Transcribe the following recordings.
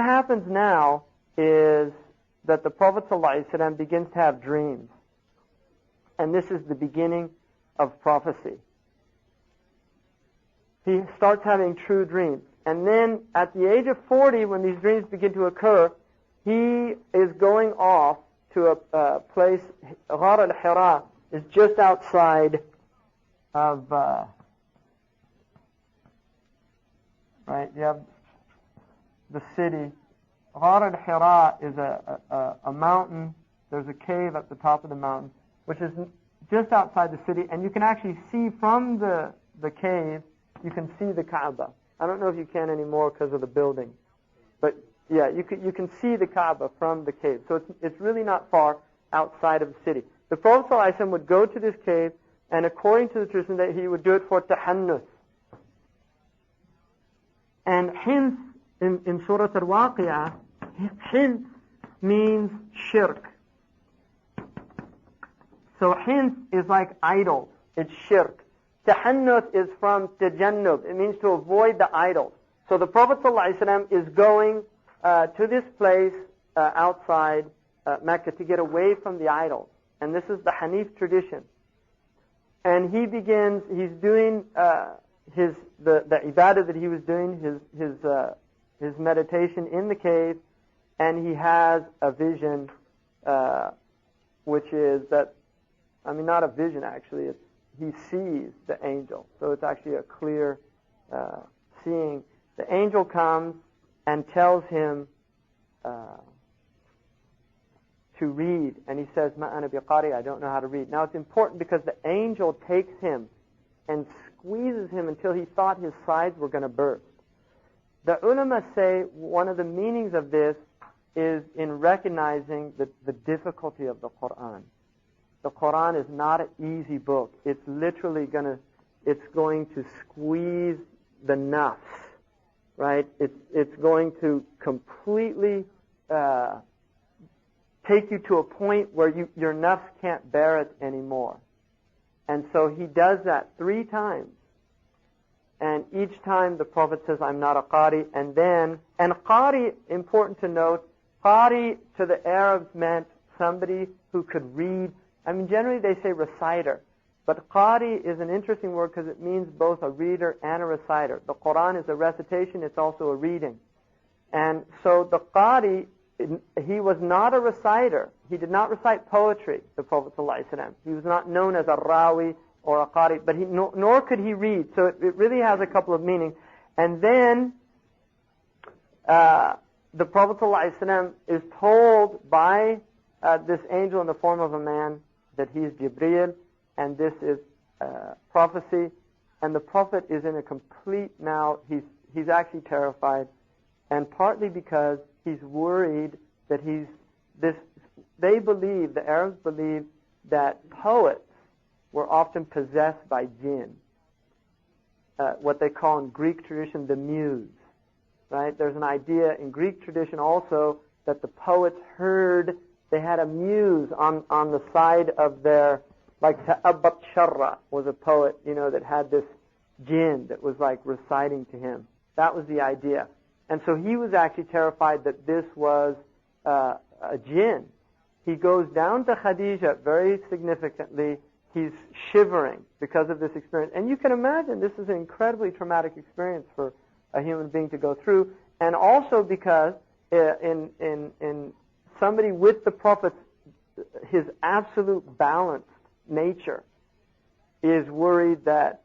happens now is that the Prophet ﷺ begins to have dreams. And this is the beginning of prophecy. He starts having true dreams. And then at the age of 40, when these dreams begin to occur, he is going off to a place, al-Hira is just outside of, right, you have the city. al-Hira is a mountain. There's a cave at the top of the mountain, which is just outside the city, and you can actually see from the cave, you can see the Kaaba. I don't know if you can anymore because of the building, but yeah, you can see the Kaaba from the cave. So it's really not far outside of the city. The Prophet ﷺ would go to this cave, and according to the tradition, that he would do it for tahannuth. And hence, in Surah Al-Waqi'ah, hence means shirk. So hence is like idols. It's shirk. Tahannuth is from tajannub. It means to avoid the idols. So the Prophet ﷺ is going to this place outside Mecca to get away from the idols. And this is the Hanif tradition. And he's doing the ibadah that he was doing, his meditation in the cave, and he has a vision, which is that, I mean, not a vision actually, he sees the angel. So it's actually a clear seeing. The angel comes and tells him to read, and he says, "Ma ana biqari," I don't know how to read. Now it's important because the angel takes him and squeezes him until he thought his sides were going to burst. The ulama say one of the meanings of this is in recognizing the difficulty of the Quran. The Quran is not an easy book. It's literally it's going to squeeze the nafs, right? It's going to completely take you to a point where your nafs can't bear it anymore. And so he does that 3 times. And each time the Prophet says, "I'm not a qari." And qari, important to note, qari to the Arabs meant somebody who could read. I mean, generally they say reciter. But qari is an interesting word because it means both a reader and a reciter. The Quran is a recitation, it's also a reading. And so the qari, he was not a reciter. He did not recite poetry, the Prophet ﷺ. He was not known as a rawi or a qari, but nor could he read. So it really has a couple of meanings. And then the Prophet ﷺ is told by this angel in the form of a man that he is Jibrīl, and this is prophecy. And the Prophet is in a complete, now he's actually terrified, and partly because he's worried that they believe, the Arabs believe, that poets were often possessed by jinn, what they call in Greek tradition the muse, right? There's an idea in Greek tradition also that the poets they had a muse on the side of their, like Ta'abbat Sharra was a poet, that had this jinn that was like reciting to him. That was the idea. And so he was actually terrified that this was a jinn. He goes down to Khadijah very significantly. He's shivering because of this experience. And you can imagine this is an incredibly traumatic experience for a human being to go through. And also because in somebody with the Prophet, his absolute balanced nature is worried that,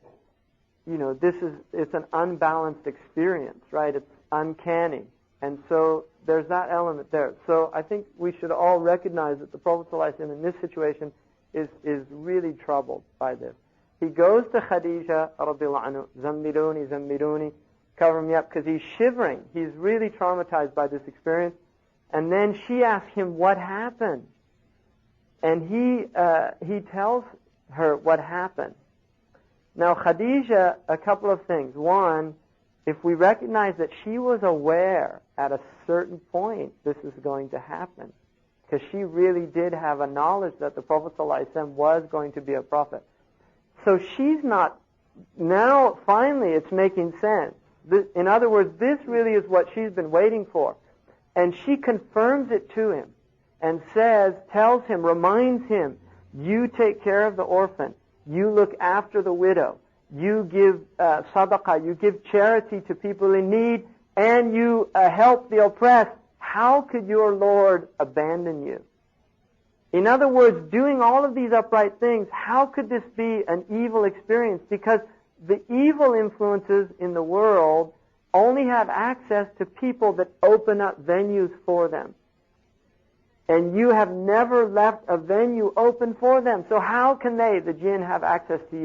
it's an unbalanced experience, right? It's uncanny. And so there's that element there. So I think we should all recognize that the Prophet ﷺ in this situation is really troubled by this. He goes to Khadijah, radiallahu anhu, "Zammiluni, zammiluni," cover me up, because he's shivering. He's really traumatized by this experience. And then she asks him what happened. And he tells her what happened. Now Khadijah, a couple of things. One, if we recognize that she was aware at a certain point this is going to happen, because she really did have a knowledge that the Prophet ﷺ was going to be a prophet. So she's not, now finally it's making sense. In other words, this really is what she's been waiting for. And she confirms it to him and tells him, reminds him, you take care of the orphan, you look after the widow, you give sadaqah, you give charity to people in need, and you help the oppressed. How could your Lord abandon you? In other words, doing all of these upright things, how could this be an evil experience? Because the evil influences in the world only have access to people that open up venues for them. And you have never left a venue open for them. So how can they, the jinn, have access to you?